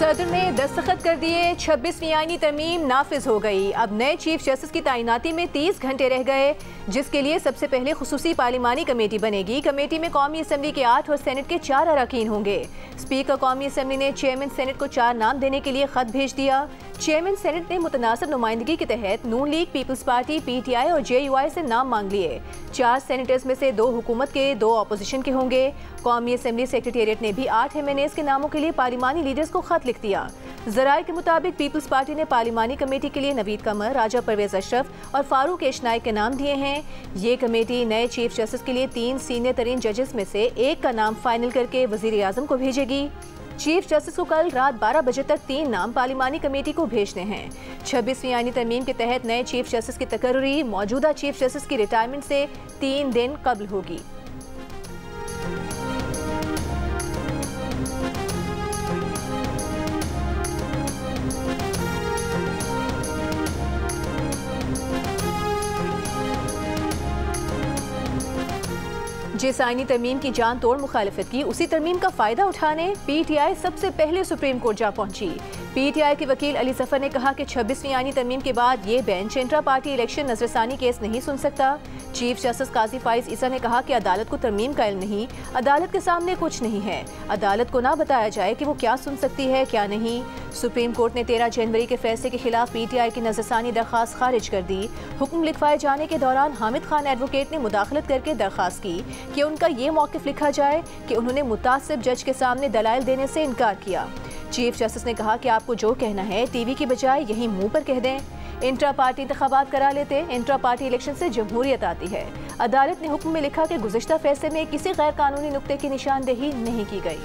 सदर ने दस्तखत कर दिए, 26वीं आईनी तरमीम नाफिज हो गई। अब नए चीफ जस्टिस की तैनाती में 30 घंटे रह गए, जिसके लिए सबसे पहले खुसूसी पार्लिमानी कमेटी बनेगी। कमेटी में कौमी असम्बली के 8 और सेनेट के 4 अरकान होंगे। स्पीकर कौमी असम्बली ने चेयरमैन सेनेट को 4 नाम देने के लिए खत भेज दिया। चेयरमैन सेनेट ने मुतनासिब नुमाइंदगी के तहत नून लीग, पीपल्स पार्टी, PTI और JUI से नाम मांग लिए। 4 सेनेटर्स में से 2 हुकूमत के, 2 अपोजिशन के होंगे। कौमी असम्बली सेक्रेटेरिएट ने भी 8 MNAs के नामों के लिए पार्लिमानी लीडर्स को खत लिख दिया। ज़राए के मुताबिक पीपल्स पार्टी ने पार्लिमानी कमेटी के लिए नवीद कमर, राजा परवेज अशरफ और फारूक एशनाई के नाम दिए हैं। ये कमेटी नए चीफ जस्टिस के लिए 3 सीनियर तरीन जजेस में से एक का नाम फाइनल करके वज़ीर आज़म को भेजेगी। चीफ जस्टिस को कल रात 12 बजे तक 3 नाम पार्लिमानी कमेटी को भेजने हैं। 26वीं आईनी तरमीम के तहत नए चीफ जस्टिस की तकर्री मौजूदा चीफ जस्टिस की रिटायरमेंट से 3 दिन कबल होगी। जिस आईनी तरमीम की जान तोड़ मुखालिफत की, उसी तरमीम का फायदा उठाने PTI सबसे पहले सुप्रीम कोर्ट जा पहुंची। PTI के वकील अली जफर ने कहा कि 26वीं आईनी तरमीम के बाद ये बेंच इंट्रा पार्टी इलेक्शन नजरसानी केस नहीं सुन सकता। चीफ जस्टिस काजी फाइज ईसा ने कहा कि अदालत को तरमीम का इल्म नहीं, अदालत के सामने कुछ नहीं है। अदालत को ना बताया जाए कि वो क्या सुन सकती है क्या नहीं। सुप्रीम कोर्ट ने 13 जनवरी के फैसले के खिलाफ PTI की नजरसानी दरख्वास्त खारिज कर दी। हुक्म लिखवाए जाने के दौरान हामिद खान एडवोकेट ने मुदाखलत करके दरख्वास्त की कि उनका ये मौक़िफ़ लिखा जाए कि उन्होंने मुतासिब जज के सामने दलाइल देने से इनकार किया। चीफ जस्टिस ने कहा कि आपको जो कहना है टीवी की बजाय यहीं मुंह पर कह दें। इंट्रा पार्टी इंतखाबात करा लेते, इंट्रा पार्टी इलेक्शन से जमहूरियत आती है। अदालत ने हुक्म में लिखा कि गुज़िश्ता फैसले में किसी गैर कानूनी नुक्ते की निशानदेही नहीं की गई।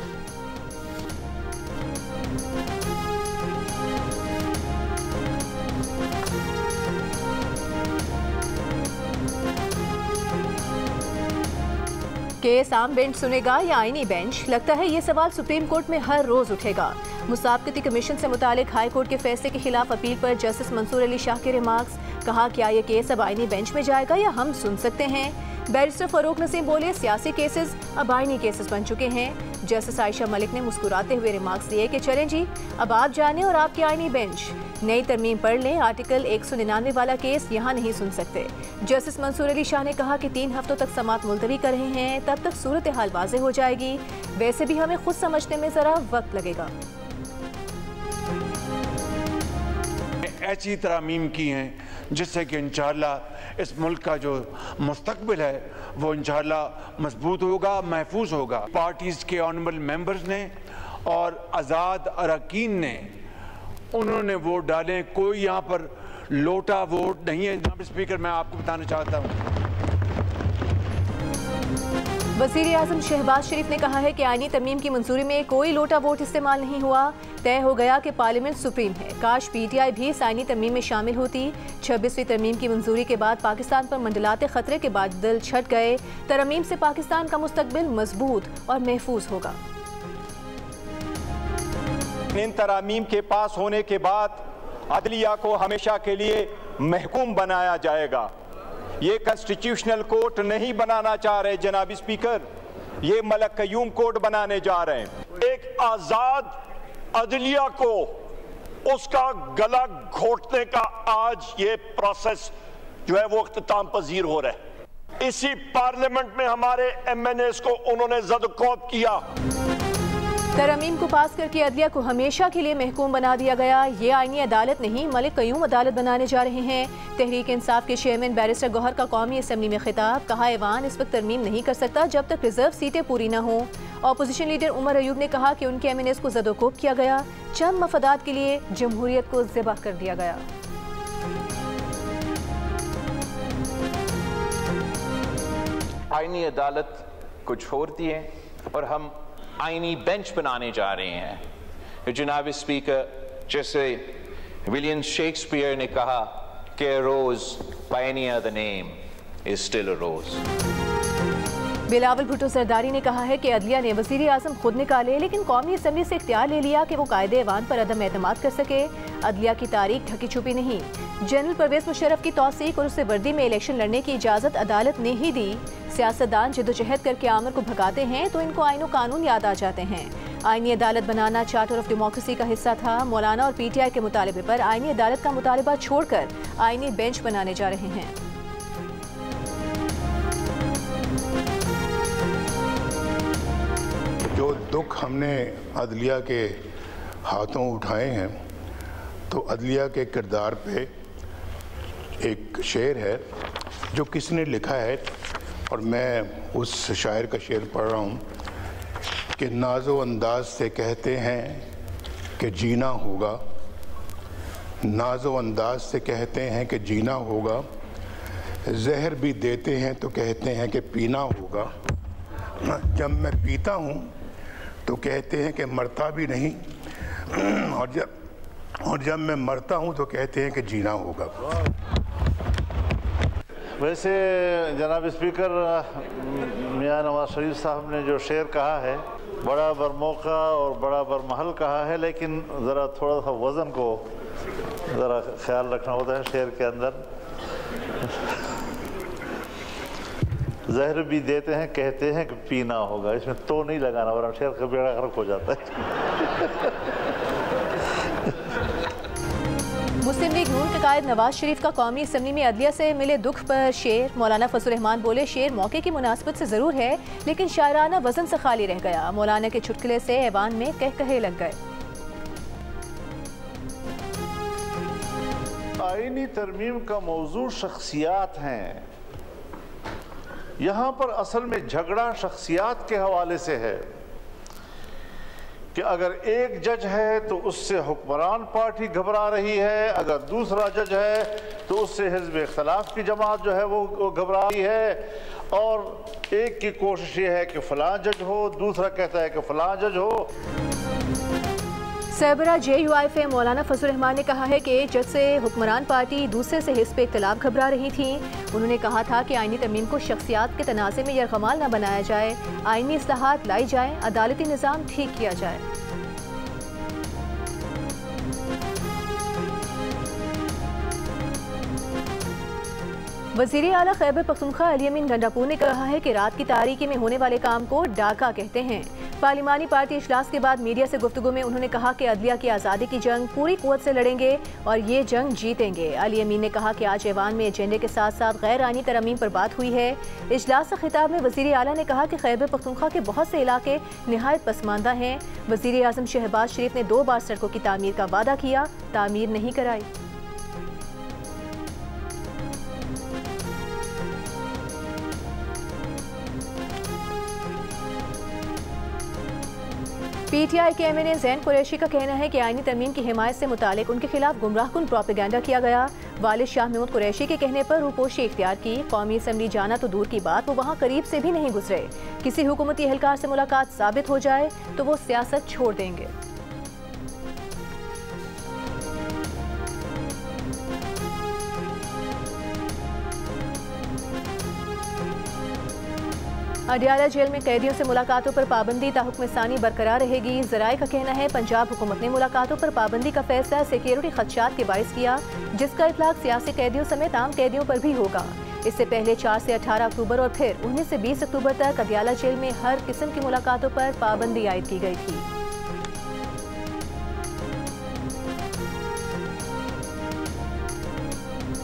केस आम बेंच सुनेगा या आईनी बेंच? लगता है ये सवाल सुप्रीम कोर्ट में हर रोज उठेगा। मुसाबकती कमीशन से मुतालिक हाई कोर्ट के फैसले के खिलाफ अपील पर जस्टिस मंसूर अली शाह के रिमार्क्स। कहा क्या ये केस अब आईनी बेंच में जाएगा या हम सुन सकते हैं? बैरिस्टर फरूक नसीम बोले सियासी केसेस अब आईनी केसेस बन चुके हैं। जस्टिस आयशा मलिक ने मुस्कुराते हुए रिमार्क्स दिए कि चलें जी, अब आप जाने और आपकी आईनी बेंच नई तरमीम पढ़ लें। आर्टिकल 199 वाला केस यहाँ नहीं सुन सकते। जस्टिस मंसूर अली शाह ने कहा कि 3 हफ्तों तक समात मुलतवी कर रहे हैं, तब तक सूरत हाल वाज़ेह हो जाएगी। वैसे भी हमें खुद समझने में ज़रा वक्त लगेगा। ऐसी तरमीम की हैं जिससे कि इंशाअल्लाह इस मुल्क का जो मुस्तकबिल है वो इंशाअल्लाह मजबूत होगा, महफूज होगा। पार्टीज़ के ऑनरेबल मेंबर्स ने और आज़ाद अरकान ने उन्होंने वोट डाले। कोई यहाँ पर लोटा वोट नहीं है। जनाब स्पीकर, मैं आपको बताना चाहता हूँ, वज़ीर आज़म शहबाज शरीफ ने कहा है कि आईनी तरमीम की मंजूरी में कोई लोटा वोट इस्तेमाल नहीं हुआ। तय हो गया कि पार्लियामेंट सुप्रीम है। काश PTI भी इस आईनी तरमीम में शामिल होती। 26वीं तरमीम की मंजूरी के बाद पाकिस्तान पर मंडलाते खतरे के बादल छट गए। तरमीम से पाकिस्तान का मुस्तकबिल मजबूत और महफूज होगा। इन तरमीम के पास होने के बाद अदलिया को हमेशा के लिए महकूम बनाया जाएगा। ये कॉन्स्टिट्यूशनल कोर्ट नहीं बनाना चाह रहे जनाब स्पीकर, ये मलक कयूम कोर्ट बनाने जा रहे हैं। एक आजाद अदलिया को उसका गला घोटने का आज ये प्रोसेस जो है वो इख्तिताम पजीर हो रहा है। इसी पार्लियामेंट में हमारे MNAs को उन्होंने ज़द-ओ-क़ौब किया। तरमीम को पास करके अदलिया को हमेशा के लिए महकूम बना दिया गया। ये आईनी अदालत नहीं, मलिक कयूम अदालत बनाने जा रहे हैं। तहरीक इंसाफ के चेयरमैन बैरिस्टर गौहर का कौमी असम्बली में खिताब। कहा ऐवान इस वक्त तरमीम नहीं कर सकता जब तक रिजर्व सीटें पूरी न हों। अपोजिशन लीडर उमर अयूब ने कहा कि उनके MNAs को ज़द-ओ-क़ौब किया गया, चंद मफादात के लिए जमहूरियत को ज़िबा कर दिया गया। आईनी अदालत कुछ होती है और हम आईनी बेंच बनाने जा रहे हैं। जनाब स्पीकर, जैसे विलियम शेक्सपियर ने कहा कि a rose by any other name is still a rose। Bilawal Bhutto सरदारी ने कहा है कि अदलिया ने वज़ीर आज़म खुद निकाले, लेकिन कौमी असम्बली से इख्तियार ले लिया कि वो कायदे ऐवान पर अदम एतमाद कर सके। अदलिया की तारीख ढकी छुपी नहीं। जनरल परवेज मुशर्रफ की तौसीक और उसे वर्दी में इलेक्शन लड़ने की इजाज़त अदालत ने ही दी। सियासतदान जिद्दोजहद करके आमर को भगाते हैं तो इनको आईन व कानून याद आ जाते हैं। आईनी अदालत बनाना चार्टर ऑफ डेमोक्रेसी का हिस्सा था। मौलाना और PTI के मुतालबे पर आईनी अदालत का मुतालबा छोड़कर आईनी बेंच बनाने जा रहे हैं। जो दुख हमने अदलिया के हाथों उठाए हैं, तो अदलिया के किरदार पे एक शेर है जो किसी ने लिखा है, और मैं उस शायर का शेर पढ़ रहा हूँ कि नाज़ो अंदाज से कहते हैं कि जीना होगा, नाज़ो अंदाज से कहते हैं कि जीना होगा, जहर भी देते हैं तो कहते हैं कि पीना होगा, जब मैं पीता हूँ तो कहते हैं कि मरता भी नहीं, और जब मैं मरता हूँ तो कहते हैं कि जीना होगा। वैसे जनाब स्पीकर, मियां नवाज शरीफ साहब ने जो शेर कहा है बड़ा बरमौका और बड़ा बरमहल कहा है, लेकिन ज़रा थोड़ा सा वज़न को ज़रा ख्याल रखना होता है शेर के अंदर। जहर भी देते हैं कहते हैं कि पीना होगा, इसमें तो नहीं लगाना वरना शेर का बेड़ा गर्क हो जाता है। मुस्लिम लीग नून के कायद नवाज शरीफ का कौमी असम्बली में अदलिया से मिले दुख पर शेर। मौलाना फजल रहमान बोले, शेर मौके की मुनासिबत से ज़रूर है लेकिन शायराना वजन से खाली रह गया। मौलाना के चुटकुले से ऐवान में कहे लग गए। आईनी तरमीम का मौजू शख्सियात हैं, यहाँ पर असल में झगड़ा शख्सियात के हवाले से है कि अगर एक जज है तो उससे हुक्मरान पार्टी घबरा रही है, अगर दूसरा जज है तो उससे हिज़्ब इख्तिलाफ की जमात जो है वो घबरा रही है, और एक की कोशिश ये है कि फ़लाँ जज हो, दूसरा कहता है कि फ़लाँ जज हो। सरबरा JUIF मौलाना फजल रहमान ने कहा है कि एक जज से हुक्मरान पार्टी दूसरे से हिज़्ब इख्तिलाफ घबरा रही थी। उन्होंने कहा था कि आईनी तरमीम को शख्सियात के तनाज़े में यरगमाल न बनाया जाए, आईनी इस्लाहात लाई जाए, अदालती निज़ाम ठीक किया जाए। वज़ीर आला खैबर पख्तूनख्वा अली अमीन गंडापुर ने कहा है कि रात की तारीकी में होने वाले काम को डाका कहते हैं। पार्लिमानी पार्टी इजलास के बाद मीडिया से गुफ्तगू में उन्होंने कहा कि अदलिया की आज़ादी की जंग पूरी कुव्वत से लड़ेंगे और ये जंग जीतेंगे। अली अमीन ने कहा कि आज ऐवान में एजेंडे के साथ साथ गैर आईनी तरमीम पर बात हुई है। इजलास से खिताब में वज़ीर आला ने कहा कि खैबर पख्तूनख्वा के बहुत से इलाके निहायत पसमानदा हैं। वज़ीर आज़म शहबाज शरीफ ने 2 बार सड़कों की तामीर का वादा किया, तामीर नहीं कराई। PTI के MNA ज़ैन कुरैशी का कहना है कि आईनी तरमीम की हिमायत से मुतालिक उनके खिलाफ गुमराहकुन प्रोपेगेंडा किया गया। वालिद शाह महमूद कुरैशी के कहने पर रूपोशी इख्तियार की। कौमी असम्बली जाना तो दूर की बात, वो वहाँ करीब से भी नहीं गुजरे। किसी हुकूमती एहलकार से मुलाकात साबित हो जाए तो वो सियासत छोड़ देंगे। अडियाला जेल में कैदियों से मुलाकातों पर पाबंदी ताहुक्म सानी बरकरार रहेगी। ज़राए का कहना है पंजाब हुकूमत ने मुलाकातों पर पाबंदी का फैसला सिक्योरिटी खदशात के बाइस किया, जिसका इतलाक सियासी कैदियों समेत आम कैदियों पर भी होगा। इससे पहले 4 से 18 अक्टूबर और फिर 19 से 20 अक्टूबर तक अडियाला जेल में हर किस्म की मुलाकातों पर पाबंदी आयद की गई थी।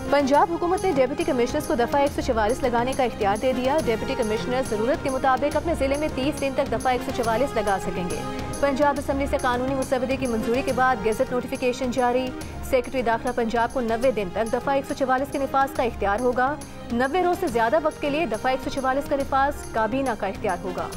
पंजाब हुकूमत ने डिप्टी कमिश्नर्स को दफ़ा 144 लगाने का इख्तियार दे दिया। डिप्टी कमिश्नर ज़रूरत के मुताबिक अपने ज़िले में 30 दिन तक दफ़ा 144 लगा सकेंगे। पंजाब असम्बली से कानूनी मुसवदे की मंजूरी के बाद गेज़ट नोटिफिकेशन जारी। सेक्रेटरी दाखिला पंजाब को 90 दिन तक दफ़ा 144 के निफाज का इख्तियार होगा। 90 रोज से ज़्यादा वक्त के लिए दफ़ा 144 का निफाज काबीना का इख्तियार होगा।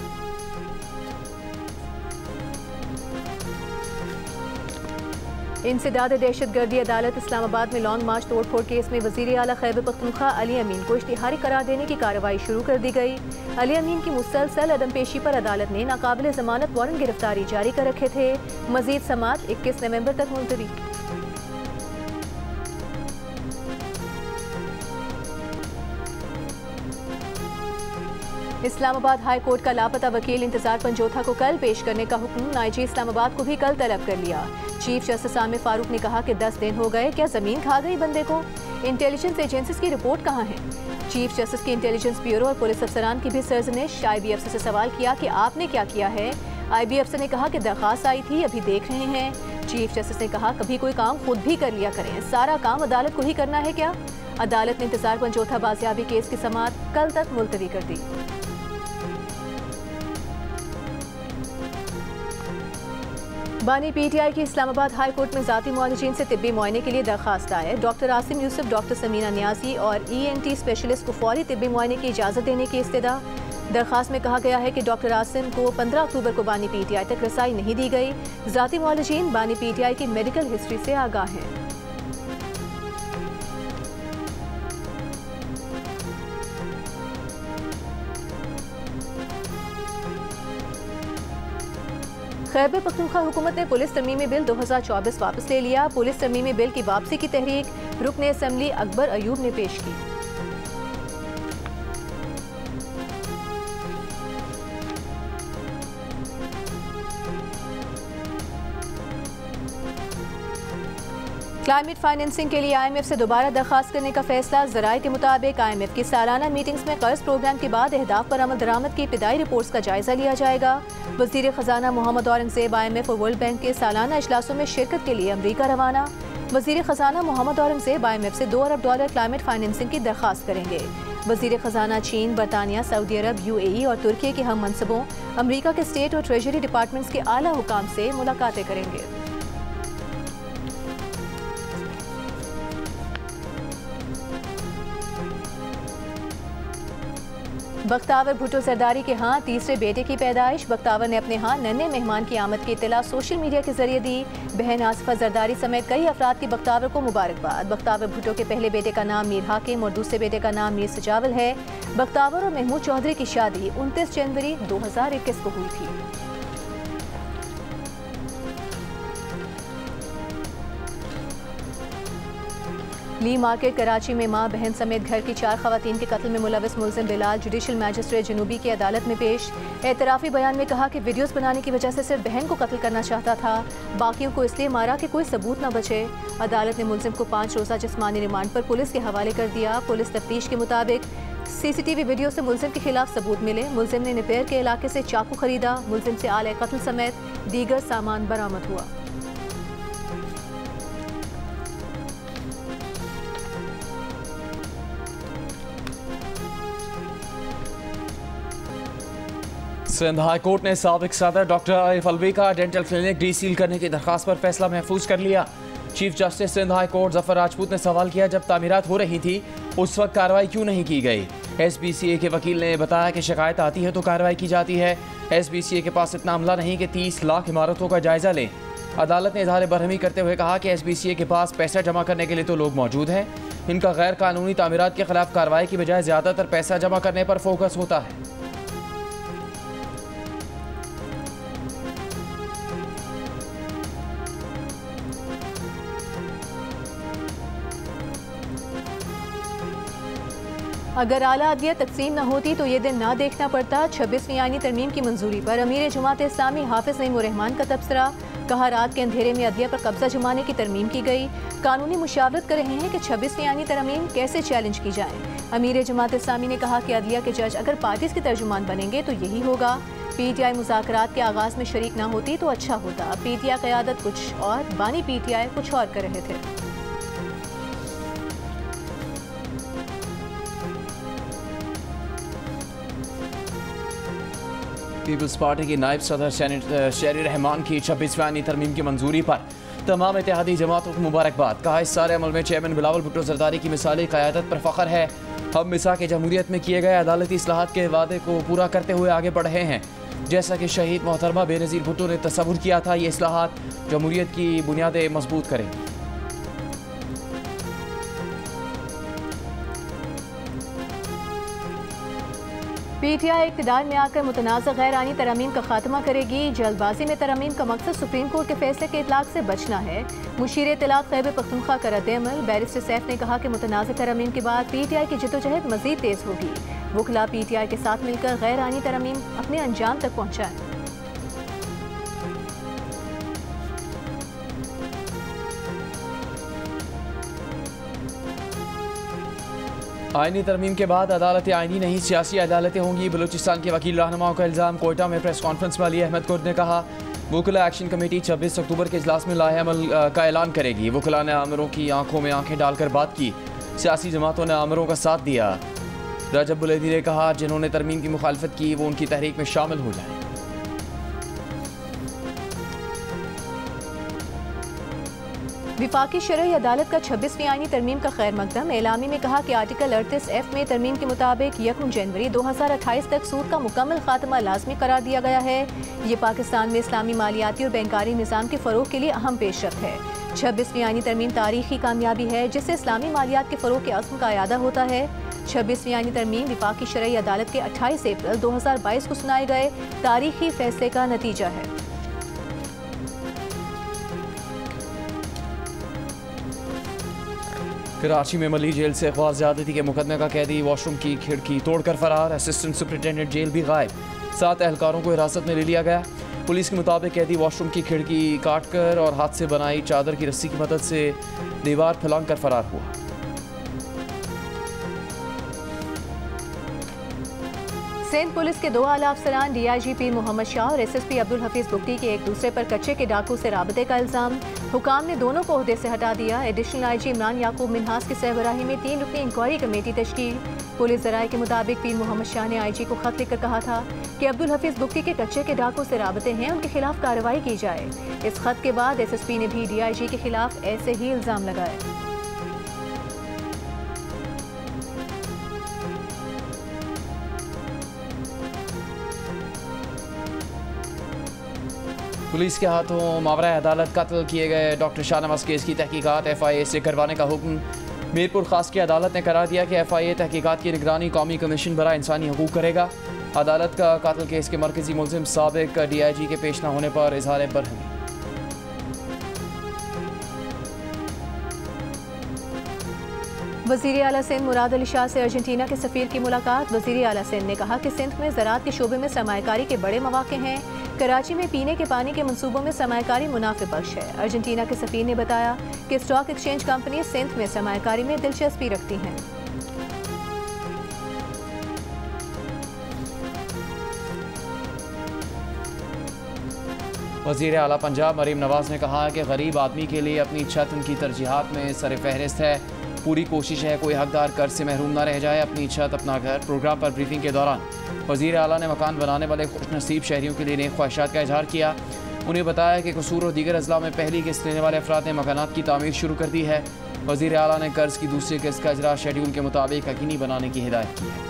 इंसदाद दहशतगर्दी अदालत इस्लामाबाद में लॉन्ग मार्च तोड़फोड़ केस में वज़ीर आला खैबर पख्तूनख्वा अली अमीन को इश्तिहारी करार देने की कार्रवाई शुरू कर दी गई। अली अमीन की मुसलसल अदम पेशी पर अदालत ने नाकाबिल ज़मानत वारंट गिरफ्तारी जारी कर रखे थे। मजीद समाअत 21 नवंबर तक मुलतवी। इस्लामाबाद हाई कोर्ट का लापता वकील इंतजार पंजोथा को कल पेश करने का हुक्म IG इस्लामाबाद को भी कल तलब कर लिया। चीफ जस्टिस आमिर फारूक ने कहा कि 10 दिन हो गए, क्या जमीन खा गई बंदे को? इंटेलिजेंस एजेंसीज की रिपोर्ट कहाँ है? चीफ जस्टिस की इंटेलिजेंस ब्यूरो और पुलिस अफसरान की भी सरजनिश। IBFC से सवाल किया कि आपने क्या किया है? IB अफसर ने कहा कि दरख्वास्त आई थी, अभी देख रहे हैं। चीफ जस्टिस ने कहा कभी कोई काम खुद भी कर लिया करें, सारा काम अदालत को ही करना है क्या। अदालत ने इंतजार पर चौथा बाजियाबी केस की समाअत कल तक मुलतवी कर दी। बानी PTI की इस्लामाबाद हाई कोर्ट में जाती मुआलिजीन से तिब्बी मुआयने के लिए दरखास्त आए। डॉक्टर आसिम यूसुफ, डॉक्टर समीना नियाजी और ENT स्पेशलिस्ट को फौरी तिब्बी मुआयने की इजाज़त देने की इस्तदा। दरखास्त में कहा गया है कि डॉक्टर आसिम को 15 अक्टूबर को बानी PTI तक रसाई नहीं दी गई। जाती मुआलिजीन बानी PTI की मेडिकल हिस्ट्री से आगाह हैं। खैबर पख्तूनख्वा हुकूमत ने पुलिस तरमीमी बिल 2024 वापस ले लिया। पुलिस तरमीमी बिल की वापसी की तहरीक रुकन असम्बली अकबर अयूब ने पेश की। क्लाइमेट फाइनेंसिंग के लिए IMF से दोबारा दरखास्त करने का फैसला। ज़राए के मुताबिक IMF की सालाना मीटिंग्स में कर्ज प्रोग्राम के बाद अहदाफ पर अमल दरामद की इब्तिदाई रिपोर्ट्स का जायजा लिया जाएगा। वज़ीर ख़जाना मोहम्मद औरंगज़ेब IMF और वर्ल्ड बैंक के सालाना इजलासों में शिरकत के लिए अमरीका रवाना। वज़ीर ख़जाना मोहम्मद औरंगज़ेब IMF से $2 अरब क्लाइमेट फाइनेंसिंग की दरख्वास्त करेंगे। वज़ीर ख़जाना चीन, बरतानिया, सऊदी अरब, UAE और तुर्की के हम मनसबों, अमरीका के स्टेट और ट्रेजरी डिपार्टमेंट्स के आला हुकाम से मुलाकातें करेंगे। बख्तावर भुट्टो सरदारी के यहाँ तीसरे बेटे की पैदाइश। बख्तावर ने अपने यहाँ नन्हे मेहमान की आमद की इत्तला सोशल मीडिया के जरिए दी। बहन आसिफा जरदारी समेत कई अफराद की बख्तावर को मुबारकबाद। बख्तावर भुट्टो के पहले बेटे का नाम मीर हाकिम और दूसरे बेटे का नाम मीर सजावल है। बख्तावर और महमूद चौधरी की शादी 29 जनवरी 2021 को हुई थी। ली मार्केट कराची में मां बहन समेत घर की 4 खवातीन के कत्ल में मुलविस मुलजिम बिलाल जुडिशल मैजिस्ट्रेट जनूबी की अदालत में पेश। एतराफ़ी बयान में कहा कि वीडियोस बनाने की वजह से सिर्फ बहन को कत्ल करना चाहता था, बाकियों को इसलिए मारा कि कोई सबूत न बचे। अदालत ने मुलजिम को 5 रोज़ा जिस्मानी रिमांड पर पुलिस के हवाले कर दिया। पुलिस तफ्तीश के मुताबिक CCTV वीडियो से मुलजिम के खिलाफ सबूत मिले। मुलजिम ने निपेर के इलाके से चाकू खरीदा। मुलजिम से आले कत्ल समेत दीगर सामान बरामद हुआ। सिंध हाई कोर्ट ने साबिक सदर डॉक्टर आरिफ अलवी का डेंटल क्लिनिक डीसील करने की दरखास्त पर फैसला महफूज कर लिया। Chief justice Sindh high court Zafar Rajput ने सवाल किया, जब तामीरात हो रही थी उस वक्त कार्रवाई क्यों नहीं की गई। SBCA के वकील ने बताया कि शिकायत आती है तो कार्रवाई की जाती है। SBCA के पास इतना अमला नहीं कि 30 लाख इमारतों का जायजा लें। अदालत ने इजहार बरहमी करते हुए कहा कि SBCA के पास पैसा जमा करने के लिए तो लोग मौजूद हैं, इनका गैर कानूनी तामीरात के खिलाफ कार्रवाई की बजाय ज़्यादातर पैसा जमा करने पर फोकस होता है। अगर आला अदलिया तकसीम न होती तो ये दिन ना देखना पड़ता। 26वीं आईनी तरमीम की मंजूरी पर अमीर जमात इस्लामी हाफिज नईम रहमान का तबसरा। कहा, रात के अंधेरे में अदलिया पर कब्जा जमाने की तरमीम की गई। कानूनी मुशावरत कर रहे हैं कि 26वीं आईनी तरमीम कैसे चैलेंज की जाए। अमीर जमात इस्लामी ने कहा कि अदलिया के जज अगर पार्टीज के तर्जुमान बनेंगे तो यही होगा। PTI मुज़ाकरात के आगाज में शरीक ना होती तो अच्छा होता। PTI क़यादत कुछ और, बानी PTI कुछ और कर रहे थे। पीपल्स पार्टी की नायब सदर शेरी रहमान की 26वीं आईनी तरमीम की मंजूरी पर तमाम इत्तेहादी जमातों को मुबारकबाद। कहा, इस सारे अमल में चेयरमैन बिलावल भुट्टो जरदारी की मिसाली क़यादत पर फ़ख्र है। हम मिसाक जमहूरियत में किए गए अदालती इस्लाहात के वादे को पूरा करते हुए आगे बढ़ रहे हैं। जैसा कि शहीद मोहतरमा बेनज़ीर भुट्टो ने तस्वुर किया था, ये इस्लाहात जमहूरियत की बुनियादें मजबूत करेंगे। PTI इक़्तिदार में आकर मुतनाज़ गैर आईनी तरमीम का खात्मा करेगी। जल्दबाजी में तरमीम का मकसद सुप्रीम कोर्ट के फैसले के इतलाक़ से बचना है। मुशीर इत्तलाक़ खैबर पख्तूनख्वा का रद्द-ए-अमल। बैरिस्टर सैफ ने कहा कि मुतनाज़ तरमीम के बाद PTI की जद्दोजहद मज़ीद तेज़ होगी। वकला PTI के साथ मिलकर गैर आईनी तरमीम अपने अंजाम तक पहुँचाएँ। आईनी तरमीम के बाद अदालतें आईनी नहीं सियासी अदालतें होंगी। बलूचिस्तान के वकील रहनुमाओं का इल्ज़ाम। कोयटा में प्रेस कॉन्फ्रेंस में अली अहमद कुर्द ने कहा वुकला एक्शन कमेटी 26 अक्टूबर के इजलास में लाहेअमल का ऐलान करेगी। वुकला ने आमिरों की आंखों में आंखें डालकर बात की। सियासी जमातों ने आमिरों का साथ दिया। रजब बुलैदी ने कहा जिन्होंने तरमीम की मुखालफत की वो उनकी तहरीक में शामिल हो जाए। विफाकी शरई अदालत का 26वीं आईनी तरमीम का खैर मकदम। एलामी में कहा कि आर्टिकल 38F में तरमीम के मुताबिक 1 जनवरी 2028 तक सूद का मुकम्मल खात्मा लाजमी करार दिया गया है। ये पाकिस्तान में इस्लामी मालियाती और बैंकारी निज़ाम के फ़रोग के लिए अहम पेशरफ्त है। 26वीं आईनी तरमीम तारीखी कामयाबी है जिससे इस्लामी मालियात के फ़रोग के अज़्म का अयादा होता है। 26वीं आईनी तरमीम विफाकी शरई अदालत के 28 अप्रैल 2022 को सुनाए गए तारीखी फैसले का नतीजा है। कराची में मली जेल से अगवा ज़्यादती के मुकदमे का कैदी वॉशरूम की खिड़की तोड़कर फरार। असिस्टेंट सुपरिटेंडेंट जेल भी गायब। 7 एहलकारों को हिरासत में ले लिया गया। पुलिस के मुताबिक कैदी वॉशरूम की खिड़की काटकर और हाथ से बनाई चादर की रस्सी की मदद से दीवार फैलांग कर फरार हुआ। सिंध पुलिस के 2 आला अफसरान DIG पीर मोहम्मद शाह और SSP अब्दुल हफीज बुगटी के एक दूसरे पर कच्चे के डाकू से राबते का इल्ज़ाम। हुकाम ने दोनों को ओहदे से हटा दिया। एडिशनल IG इमरान याकूब मिन्हास की सरबराही में 3 रुकनी इंक्वायरी कमेटी तश्कील। पुलिस ज़राए के मुताबिक पीर मोहम्मद शाह ने IG को खत लिखकर कहा था कि अब्दुल हफीज बुगटी के कच्चे के डाकू से राबते हैं, उनके खिलाफ कार्रवाई की जाए। इस खत के बाद SSP ने भी DIG के खिलाफ ऐसे ही इल्ज़ाम लगाए। पुलिस के हाथों मावरा अदालत कत्ल किए गए डॉक्टर शाहनवाज केस की तहकीकात FIA से करवाने का हुक्म। मीरपुर खास की अदालत ने करार दिया कि FIA तहकीकात की निगरानी कौमी कमीशन बराए इंसानी हकूक़ करेगा। अदालत का कातिल केस के मरकजी मुलजिम साबिक DIG के पेश न होने पर इजहार बरहमी। वज़ीर आला सिंध मुराद अली शाह से अर्जेंटीना के सफ़ीर की मुलाकात। वज़ीर आला सिंध ने कहा कि सिंध में ज़राअत के शोबे में सरमायाकारी के बड़े मौक़े हैं। कराची में पीने के पानी के मंसूबों में सरमायाकारी मुनाफे बख्श है। अर्जेंटीना के सफ़ीर ने बताया कि स्टॉक एक्सचेंज कंपनी सिंध में सरमायाकारी में दिलचस्पी रखती हैं। वज़ीर आला पंजाब मरीम नवाज ने कहा कि गरीब आदमी के लिए अपनी छत उनकी तरजीहात में सर फहरिस्त है। पूरी कोशिश है कोई हकदार कर्ज से महरूम न रह जाए। अपनी छत अपना घर प्रोग्राम पर ब्रीफिंग के दौरान वज़ीर आला ने मकान बनाने वाले खुशनसीब शहरियों के लिए नेक ख्वाहिशात का इजहार किया। उन्हें बताया कि कसूर और दीगर अजला में पहली किस्त लेने वाले अफराद ने मकानात की तामीर शुरू कर दी है। वज़ीर आला ने कर्ज की दूसरी किस्त का इजरा शेड्यूल के मुताबिक यकीनी बनाने की हिदायत की है।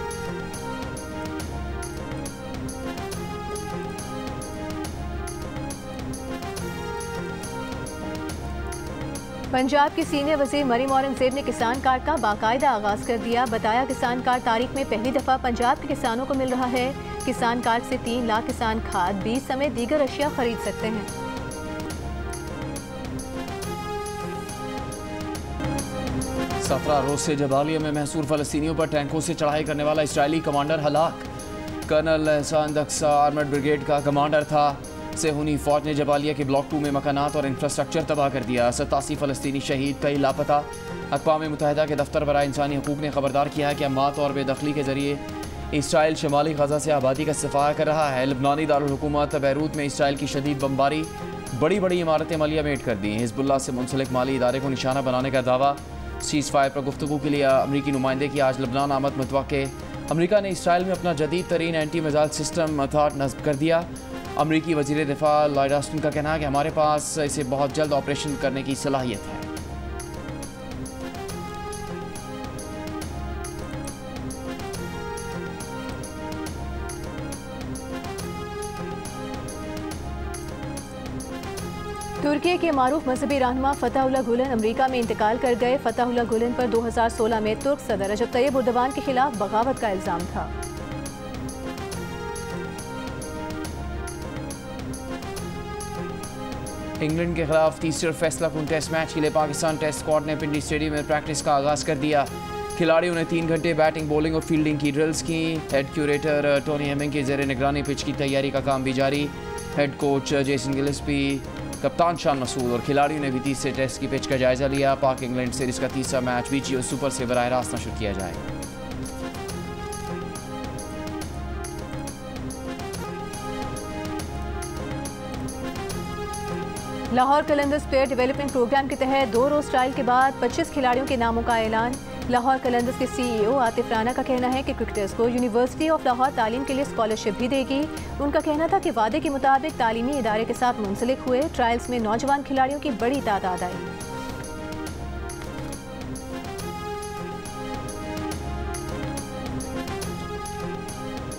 पंजाब की सीनियर वज़ीर मरीम औरंगज़ेब ने किसान कार्ड का बाकायदा आगाज़ कर दिया। बताया किसान कार्ड तारीख में पहली दफ़ा पंजाब के किसानों को मिल रहा है। किसान कार्ड से 3 लाख किसान खाद, बीज समेत दीगर अशिया खरीद सकते हैं। सफरा रोज से जबालिया में महसूर फ़लस्तीनियों पर टैंकों से चढ़ाई करने वाला इजरायली कमांडर हलाक। कर्नल एहसान दक्सा आर्मर्ड ब्रिगेड का कमांडर था। सेहूनी फौज ने जबालिया के ब्लॉक 2 में मकानात और इंफ्रास्ट्रक्चर तबाह कर दिया। 87 फ़लस्तीनी शहीद, कई लापता। अक़वाम मुत्तहिदा के दफ्तर बराए इंसानी हकूक़ ने खबरदार किया है कि अम्मात और बेदखली के जरिए इसराइल शमाली गजा से आबादी का सफाया कर रहा है। लबनानी दारुल हुकूमत बैरूत में इसराइल की शदीद बमबारी, बड़ी बड़ी इमारतें मलियामेट कर दी। हिज़्बुल्लाह से मुंसलिक माली इदारे को निशाना बनाने का दावा। सीज़ फायर पर गुफ्तगू के लिए अमरीकी नुमाइंदे की आज लबनान आमद मुतवक्के। अमरीका ने इसराइल में अपना जदीद तरीन एंटी मिसाइल सिस्टम मथाट नस्ब कर दिया। अमरीकी वज़ीर दिफा लॉयड ऑस्टिन का कहना है कि हमारे पास इसे बहुत जल्द ऑपरेशन करने की सलाहियत है। तुर्की के मारूफ मजहबी रहनुमा फतहुल्लाह गुलन अमरीका में इंतकाल कर गए। फतहुल्लाह गुलन पर 2016 में तुर्क सदर रजब तैयब एर्दोगान के खिलाफ बगावत का इल्ज़ाम था। इंग्लैंड के खिलाफ तीसरे फैसला कुन टेस्ट मैच के लिए पाकिस्तान टेस्ट स्क्वाड ने पिंडी स्टेडियम में प्रैक्टिस का आगाज़ कर दिया। खिलाड़ियों ने 3 घंटे बैटिंग, बॉलिंग और फील्डिंग की ड्रिल्स की। हेड क्यूरेटर टोनी हेमिंग के ज़ेर निगरानी पिच की तैयारी का काम भी जारी। हेड कोच जेसन गिलिस्पी, कप्तान शान मसूद और खिलाड़ियों ने भी तीसरे टेस्ट की पिच का जायजा लिया। पाक इंग्लैंड सीरीज़ का तीसरा मैच BGO सुपर से बराह रास्त नशर किया जाएगा। Lahore Qalandars player development program के तहत 2 रोज ट्रायल के बाद 25 खिलाड़ियों के नामों का ऐलान। लाहौर कलंदर्स के CEO आतिफ राना का कहना है कि क्रिकेटर्स को यूनिवर्सिटी ऑफ लाहौर तालीम के लिए स्कॉलरशिप भी देगी। उनका कहना था कि वादे के मुताबिक तालीमी इदारे के साथ मुंसलिक हुए ट्रायल्स में नौजवान खिलाड़ियों की बड़ी तादाद आई।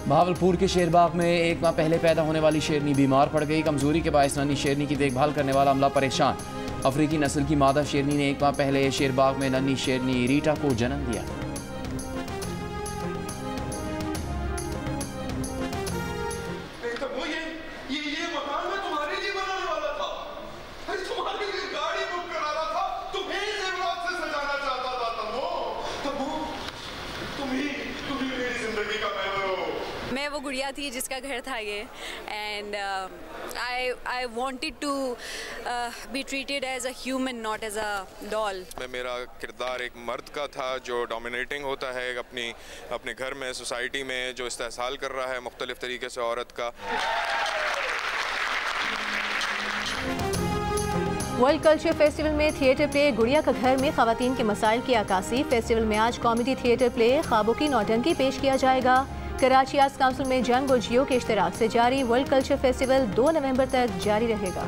भावलपुर के शेरबाग में 1 माह पहले पैदा होने वाली शेरनी बीमार पड़ गई। कमजोरी के बायस नन्ही शेरनी की देखभाल करने वाला अमला परेशान। अफ्रीकी नस्ल की मादा शेरनी ने 1 माह पहले शेरबाग में नन्ही शेरनी रीटा को जन्म दिया। मैं वो गुड़िया थी जिसका घर था ये, and I wanted to be treated as a human, not as a doll. मेरा किरदार एक मर्द का था जो डोमिनेटिंग होता है अपने घर में, सोसाइटी में, जो इस्तेहसाल कर रहा है मुख्तलिफ तरीके से औरत का। वर्ल्ड कल्चर फेस्टिवल में थिएटर प्ले गुड़िया का घर में खवातीन के मसाइल की अक्कासी। फेस्टिवल में आज कॉमेडी थिएटर प्ले ख्वाबों की नौटंकी पेश किया जाएगा। कराची आर्ट्स काउंसिल में जंग और जियो के इश्तराक से जारी वर्ल्ड कल्चर फेस्टिवल 2 नवंबर तक जारी रहेगा।